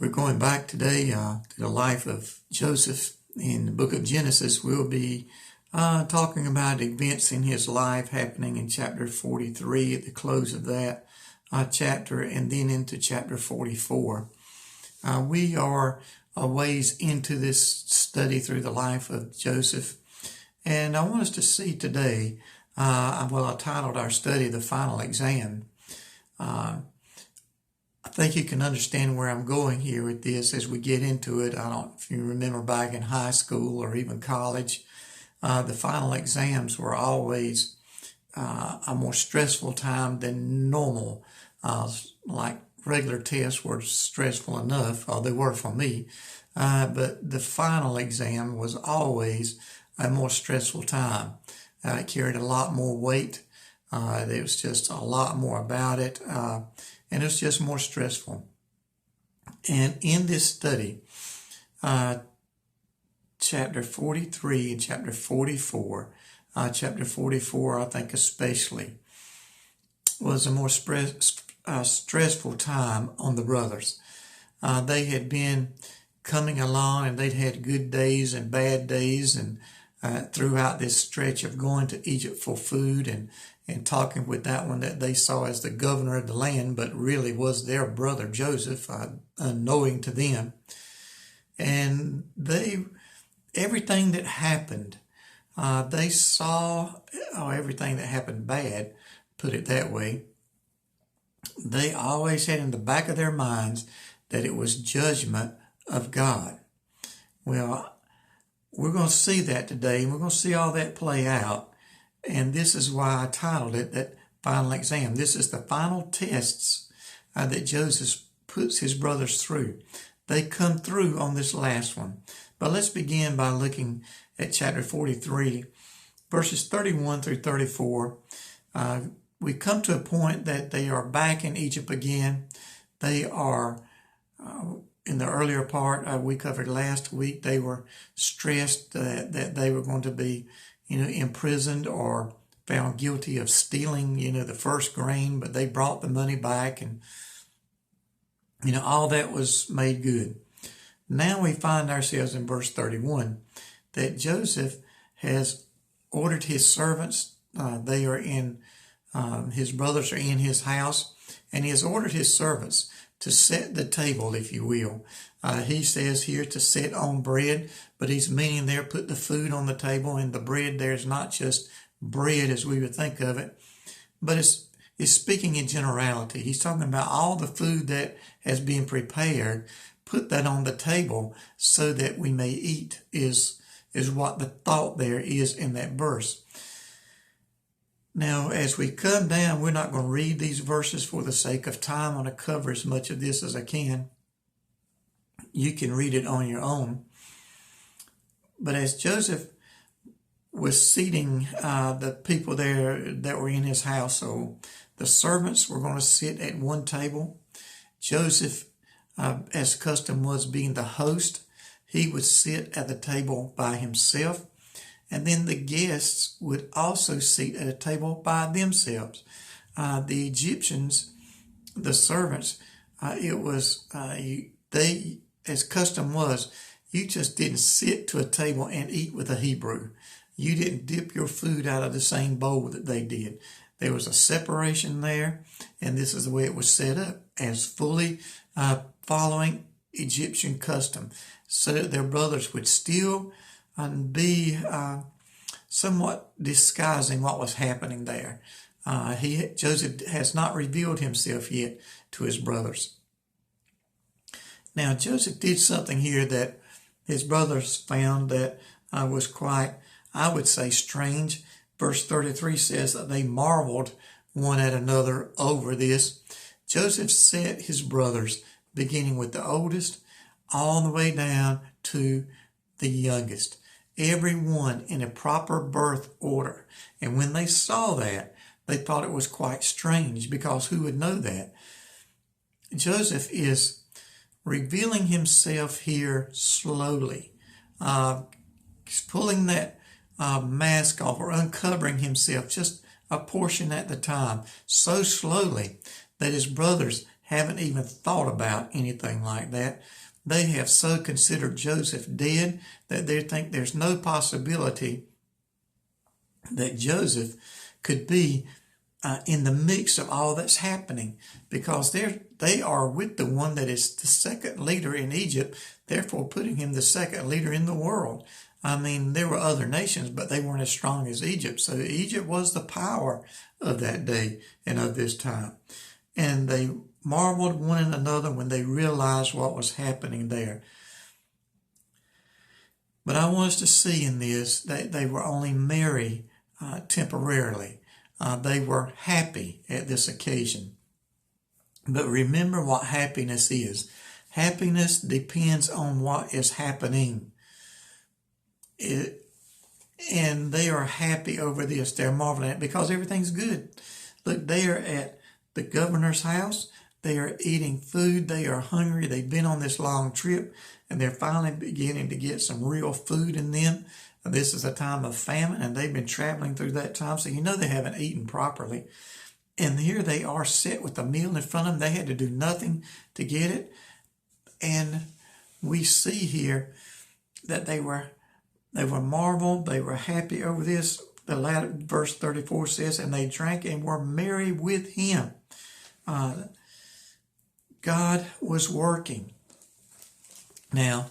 We're going back today to the life of Joseph in the book of Genesis. We'll be talking about events in his life happening in chapter 43 at the close of that chapter and then into chapter 44. We are a ways into this study through the life of Joseph, and I want us to see today, I titled our study The Final Exam. I think you can understand where I'm going here with this as we get into it. I don't know if you remember back in high school or even college, the final exams were always a more stressful time than normal. Like regular tests were stressful enough, or they were for me, but the final exam was always a more stressful time. It carried a lot more weight. There was just a lot more about it. And it's just more stressful. And in this study, chapter 43 and chapter 44, chapter 44, I think especially, was a more stressful time on the brothers. They had been coming along and they'd had good days and bad days, and throughout this stretch of going to Egypt for food and talking with that one that they saw as the governor of the land, but really was their brother Joseph, unknowing to them. And everything that happened, they saw, everything that happened bad, put it that way, they always had in the back of their minds that it was judgment of God. Well, we're going to see that today, and we're going to see all that play out. And this is why I titled it that final exam. This is the final tests that Joseph puts his brothers through. They come through on this last one. But let's begin by looking at chapter 43, verses 31 through 34. We come to a point that they are back in Egypt again. They are, in the earlier part we covered last week, they were stressed that they were going to be imprisoned or found guilty of stealing, the first grain, but they brought the money back, and, all that was made good. Now we find ourselves in verse 31 that Joseph has ordered his servants, they are in, his brothers are in his house, and he has ordered his servants to set the table, if you will. He says here to set on bread, but he's meaning there put the food on the table, and the bread there is not just bread as we would think of it, but it's speaking in generality. He's talking about all the food that has been prepared, put that on the table so that we may eat is what the thought there is in that verse. Now, as we come down, we're not going to read these verses for the sake of time. I'm going to cover as much of this as I can. You can read it on your own. But as Joseph was seating the people there that were in his household, the servants were going to sit at one table. Joseph, as custom was, being the host, he would sit at the table by himself. And then the guests would also sit at a table by themselves. The Egyptians, the servants, they, as custom was, you just didn't sit to a table and eat with a Hebrew. You didn't dip your food out of the same bowl that they did. There was a separation there, and this is the way it was set up, as fully following Egyptian custom, so that their brothers would still be somewhat disguising what was happening there. Joseph has not revealed himself yet to his brothers. Now, Joseph did something here that his brothers found that was quite, I would say, strange. Verse 33 says that they marveled one at another over this. Joseph set his brothers, beginning with the oldest, all the way down to the youngest. Everyone in a proper birth order. And when they saw that, they thought it was quite strange, because who would know that? Joseph is revealing himself here slowly, pulling that mask off, or uncovering himself just a portion at the time, so slowly that his brothers haven't even thought about anything like that. They have so considered Joseph dead that they think there's no possibility that Joseph could be in the mix of all that's happening, because they are with the one that is the second leader in Egypt, therefore putting him the second leader in the world. I mean, there were other nations, but they weren't as strong as Egypt. So Egypt was the power of that day and of this time. And they marveled one and another when they realized what was happening there. But I want us to see in this that they were only merry temporarily. They were happy at this occasion. But remember what happiness is. Happiness depends on what is happening. And they are happy over this. They're marveling at it because everything's good. Look, they are at the governor's house. They are eating food. They are hungry. They've been on this long trip, and they're finally beginning to get some real food in them. This is a time of famine, and they've been traveling through that time, so they haven't eaten properly. And here they are set with a meal in front of them. They had to do nothing to get it. And we see here that they were marveled, they were happy over this. The latter verse 34 says, and they drank and were merry with him. God was working. Now,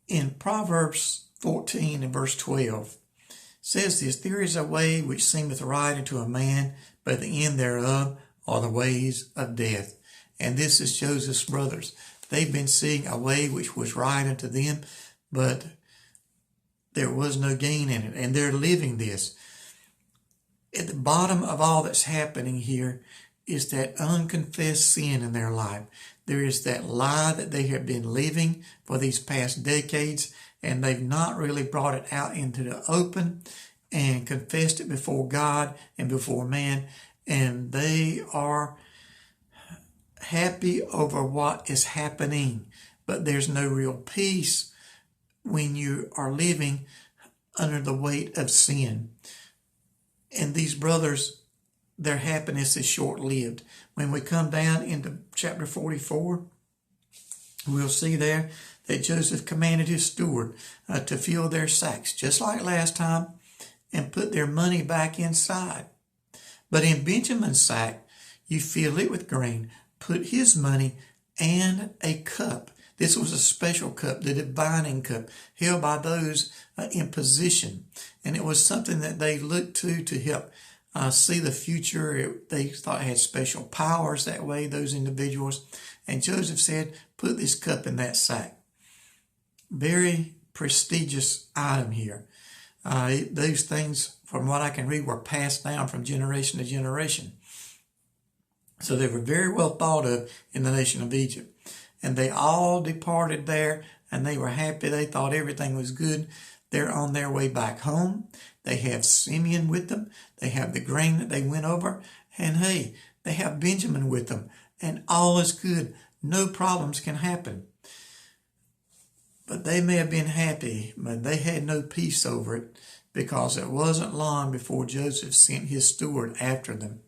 in Proverbs 14 and verse 12, says this, there is a way which seemeth right unto a man, but the end thereof are the ways of death. And this is Joseph's brothers. They've been seeing a way which was right unto them, but there was no gain in it. And they're living this. At the bottom of all that's happening here is that unconfessed sin in their life. There is that lie that they have been living for these past decades, and they've not really brought it out into the open and confessed it before God and before man. And they are happy over what is happening, but there's no real peace when you are living under the weight of sin. And these brothers, their happiness is short-lived. When we come down into chapter 44, we'll see there that Joseph commanded his steward to fill their sacks, just like last time, and put their money back inside. But in Benjamin's sack, you fill it with grain, put his money and a cup. This was a special cup, the divining cup, held by those in position. And it was something that they looked to help see the future. They thought it had special powers that way, those individuals. And Joseph said, put this cup in that sack. Very prestigious item here. Those things, from what I can read, were passed down from generation to generation. So they were very well thought of in the nation of Egypt. And they all departed there, and they were happy. They thought everything was good. They're on their way back home. They have Simeon with them. They have the grain that they went over. And hey, they have Benjamin with them. And all is good. No problems can happen. But they may have been happy, but they had no peace over it, because it wasn't long before Joseph sent his steward after them.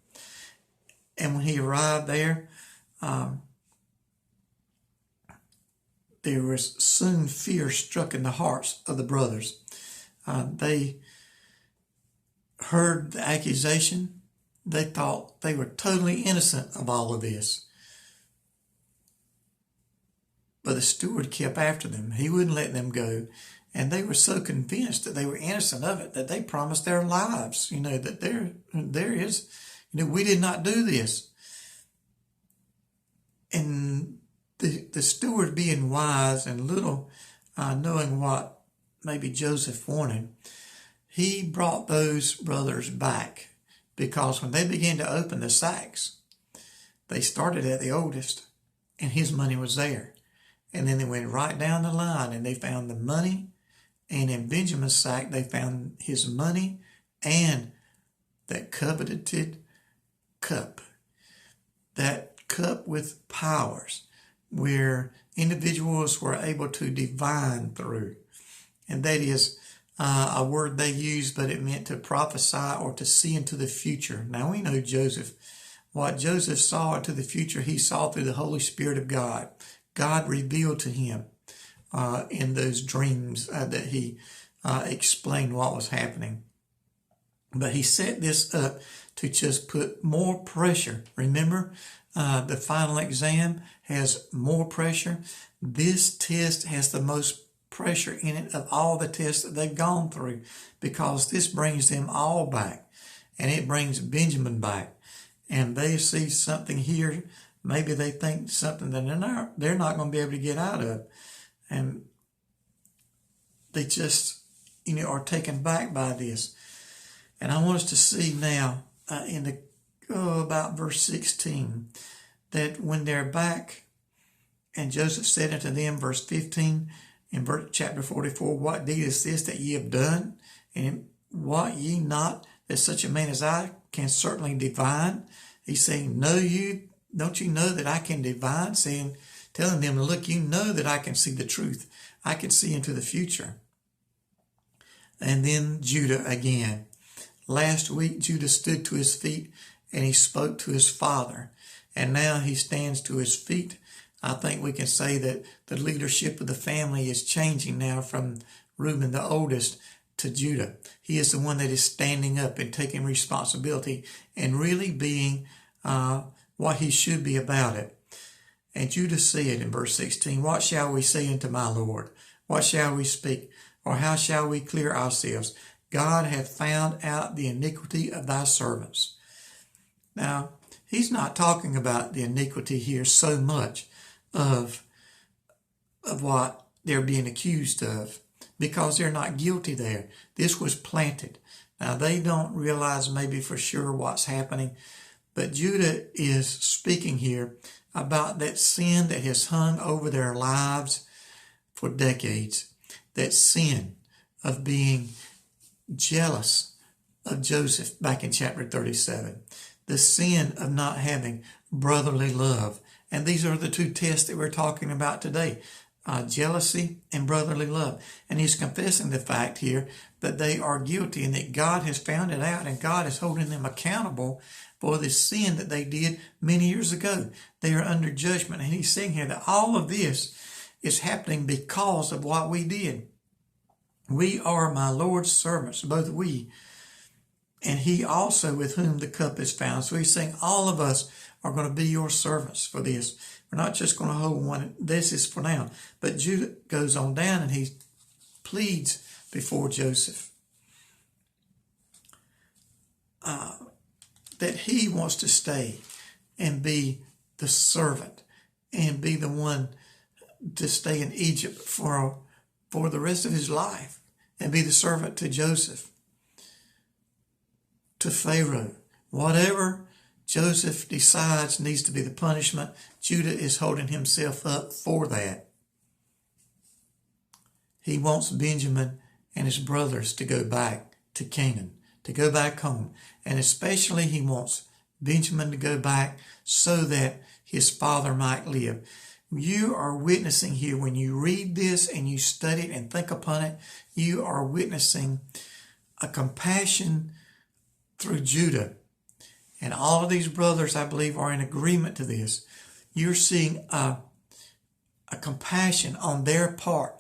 And when he arrived there, there was soon fear struck in the hearts of the brothers. They heard the accusation. They thought they were totally innocent of all of this. But the steward kept after them. He wouldn't let them go. And they were so convinced that they were innocent of it that they promised their lives, that there is, we did not do this. And the steward, being wise and little knowing what maybe Joseph wanted, he brought those brothers back, because when they began to open the sacks, they started at the oldest, and his money was there. And then they went right down the line, and they found the money. And in Benjamin's sack, they found his money and that coveted cup. That cup with powers, where individuals were able to divine through. And that is a word they used, but it meant to prophesy or to see into the future. Now we know Joseph What Joseph saw into the future, he saw through the Holy Spirit of God. God revealed to him in those dreams that he explained what was happening. But he set this up to just put more pressure. Remember, the final exam has more pressure. This test has the most pressure in it of all the tests that they've gone through, because this brings them all back, and it brings Benjamin back. And they see something here. Maybe they think something that they're not going to be able to get out of. And they just, are taken back by this. And I want us to see now in about verse 16, that when they're back, and Joseph said unto them, verse 15, in chapter 44, what deed is this that ye have done? And wot ye not that such a man as I can certainly divine? He's saying, don't you know that I can divine? Telling them, look, you know that I can see the truth. I can see into the future. And then Judah again. Last week, Judah stood to his feet and he spoke to his father. And now he stands to his feet. I think we can say that the leadership of the family is changing now from Reuben, the oldest, to Judah. He is the one that is standing up and taking responsibility and really being what he should be about it. And Judah said in verse 16, what shall we say unto my Lord? What shall we speak? Or how shall we clear ourselves? God hath found out the iniquity of thy servants. Now, he's not talking about the iniquity here so much of what they're being accused of, because they're not guilty there. This was planted. Now, they don't realize maybe for sure what's happening, but Judah is speaking here about that sin that has hung over their lives for decades. That sin of being jealous of Joseph back in chapter 37. The sin of not having brotherly love. And these are the two tests that we're talking about today. Jealousy and brotherly love. And he's confessing the fact here that they are guilty and that God has found it out, and God is holding them accountable for the sin that they did many years ago. They are under judgment. And he's saying here that all of this is happening because of what we did. We are my Lord's servants, both we and he also with whom the cup is found. So he's saying all of us are going to be your servants for this. We're not just going to hold one. This is for now. But Judah goes on down and he pleads before Joseph that he wants to stay and be the servant and be the one to stay in Egypt for the rest of his life and be the servant to Joseph, to Pharaoh. Whatever Joseph decides needs to be the punishment, Judah is holding himself up for that. He wants Benjamin and his brothers to go back to Canaan, to go back home. And especially he wants Benjamin to go back so that his father might live. You are witnessing here, when you read this and you study it and think upon it, you are witnessing a compassion through Judah. And all of these brothers, I believe, are in agreement to this. You're seeing a compassion on their part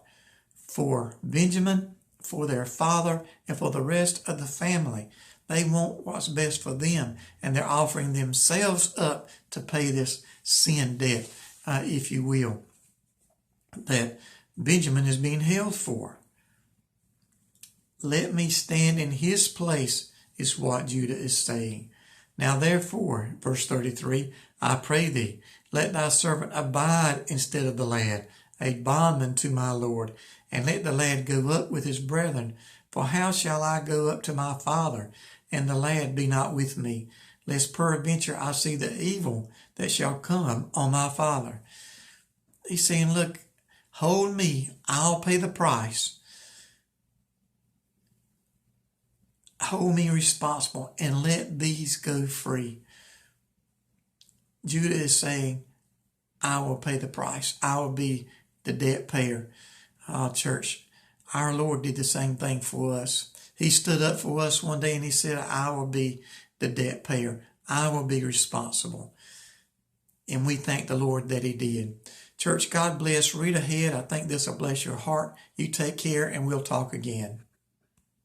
for Benjamin, for their father, and for the rest of the family. They want what's best for them, and they're offering themselves up to pay this sin debt, if you will, that Benjamin is being held for. Let me stand in his place, is what Judah is saying. Now therefore, verse 33, I pray thee, let thy servant abide instead of the lad, a bondman to my Lord, and let the lad go up with his brethren. For how shall I go up to my father, and the lad be not with me, lest peradventure I see the evil that shall come on my father? He's saying, look, hold me, I'll pay the price. Hold me responsible and let these go free. Judah is saying, I will pay the price. I will be the debt payer. Church, our Lord did the same thing for us. He stood up for us one day and he said, I will be the debt payer. I will be responsible. And we thank the Lord that he did. Church, God bless. Read ahead. I think this will bless your heart. You take care, and we'll talk again.